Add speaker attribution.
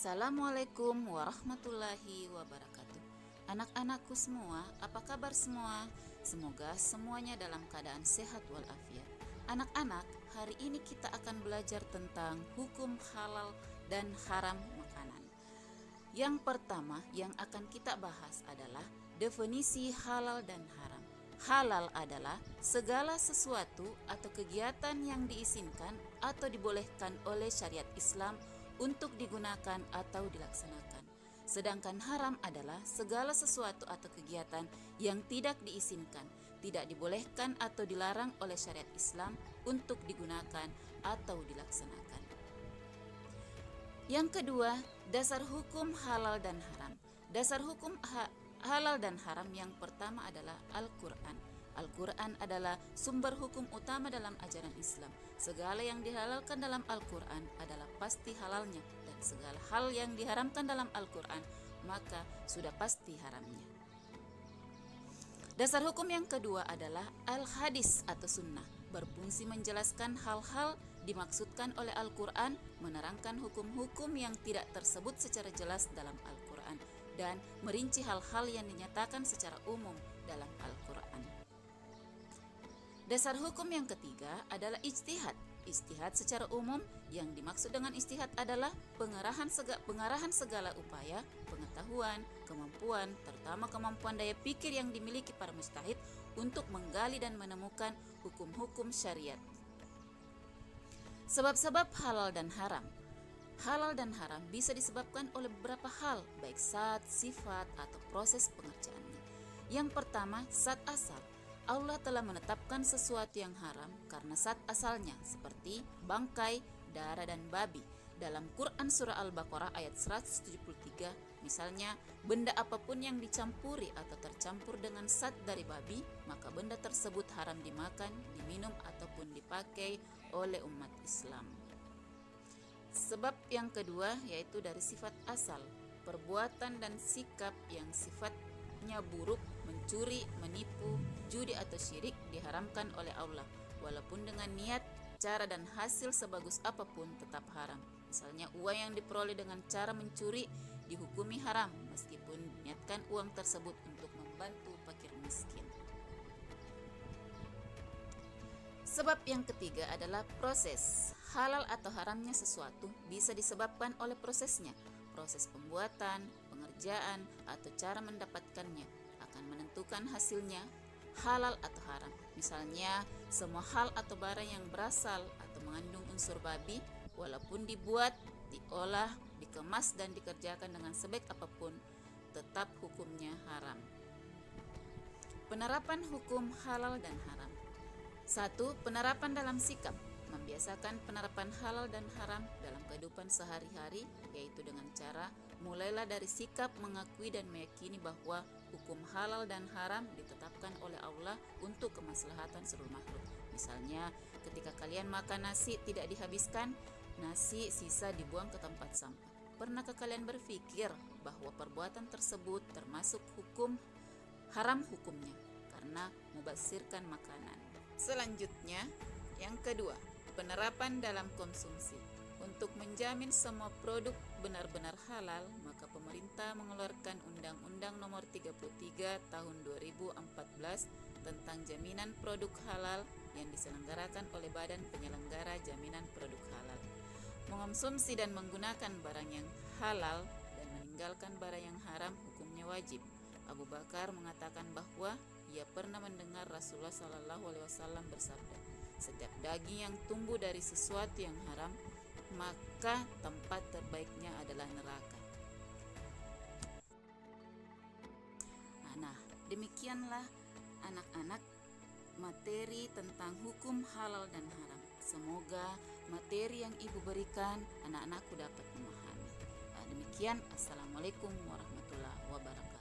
Speaker 1: Assalamualaikum warahmatullahi wabarakatuh. Anak-anakku semua, apa kabar semua? Semoga semuanya dalam keadaan sehat walafiat. Anak-anak, hari ini kita akan belajar tentang hukum halal dan haram makanan. Yang pertama yang akan kita bahas adalah definisi halal dan haram. Halal adalah segala sesuatu atau kegiatan yang diizinkan atau dibolehkan oleh syariat Islam untuk digunakan atau dilaksanakan. Sedangkan haram adalah segala sesuatu atau kegiatan yang tidak diizinkan, tidak dibolehkan atau dilarang oleh syariat Islam untuk digunakan atau dilaksanakan. Yang kedua, dasar hukum halal dan haram. Dasar hukum halal dan haram yang pertama adalah Al-Quran. Al-Quran adalah sumber hukum utama dalam ajaran Islam. Segala yang dihalalkan dalam Al-Quran adalah pasti halalnya, dan segala hal yang diharamkan dalam Al-Quran maka sudah pasti haramnya. Dasar hukum yang kedua adalah Al-Hadis atau Sunnah, berfungsi menjelaskan hal-hal dimaksudkan oleh Al-Quran, menerangkan hukum-hukum yang tidak tersebut secara jelas dalam Al-Quran, dan merinci hal-hal yang dinyatakan secara umum dalam Al-Quran. Dasar hukum yang ketiga adalah ijtihad. Ijtihad secara umum, yang dimaksud dengan ijtihad adalah pengarahan segala upaya, pengetahuan, kemampuan, terutama kemampuan daya pikir yang dimiliki para mujtahid untuk menggali dan menemukan hukum-hukum syariat. Sebab-sebab halal dan haram. Halal dan haram bisa disebabkan oleh beberapa hal, baik zat, sifat, atau proses pengerjaannya. Yang pertama, zat asal. Allah telah menetapkan sesuatu yang haram karena zat asalnya, seperti bangkai, darah, dan babi. Dalam Quran Surah Al-Baqarah ayat 173, misalnya, benda apapun yang dicampuri atau tercampur dengan zat dari babi, maka benda tersebut haram dimakan, diminum, ataupun dipakai oleh umat Islam. Sebab yang kedua yaitu dari sifat asal, perbuatan dan sikap yang sifatnya buruk, mencuri, menipu, judi atau syirik diharamkan oleh Allah, walaupun dengan niat, cara dan hasil sebagus apapun tetap haram. Misalnya uang yang diperoleh dengan cara mencuri dihukumi haram meskipun niatkan uang tersebut untuk membantu fakir miskin. Sebab yang ketiga adalah proses. Halal atau haramnya sesuatu bisa disebabkan oleh prosesnya. Proses pembuatan, pengerjaan, atau cara mendapatkannya akan menentukan hasilnya halal atau haram. Misalnya, semua hal atau barang yang berasal atau mengandung unsur babi, walaupun dibuat, diolah, dikemas, dan dikerjakan dengan sebaik apapun, tetap hukumnya haram. Penerapan hukum halal dan haram. 1. Penerapan dalam sikap. Membiasakan penerapan halal dan haram dalam kehidupan sehari-hari, yaitu dengan cara mulailah dari sikap mengakui dan meyakini bahwa hukum halal dan haram ditetapkan oleh Allah untuk kemaslahatan seluruh makhluk. Misalnya, ketika kalian makan nasi tidak dihabiskan, nasi sisa dibuang ke tempat sampah. Pernahkah kalian berpikir bahwa perbuatan tersebut termasuk hukum haram hukumnya karena mubazirkan makanan? Selanjutnya, yang kedua, penerapan dalam konsumsi. Untuk menjamin semua produk benar-benar halal, maka pemerintah mengeluarkan Undang-Undang Nomor 33 Tahun 2014 tentang jaminan produk halal yang diselenggarakan oleh Badan Penyelenggara Jaminan Produk Halal. Mengonsumsi dan menggunakan barang yang halal dan meninggalkan barang yang haram hukumnya wajib. Abu Bakar mengatakan bahwa ia pernah mendengar Rasulullah SAW bersabda, setiap daging yang tumbuh dari sesuatu yang haram, maka tempat terbaiknya adalah neraka. Nah, demikianlah anak-anak materi tentang hukum halal dan haram. Semoga materi yang ibu berikan anak-anakku dapat memahami. Demikian, Assalamualaikum warahmatullahi wabarakatuh.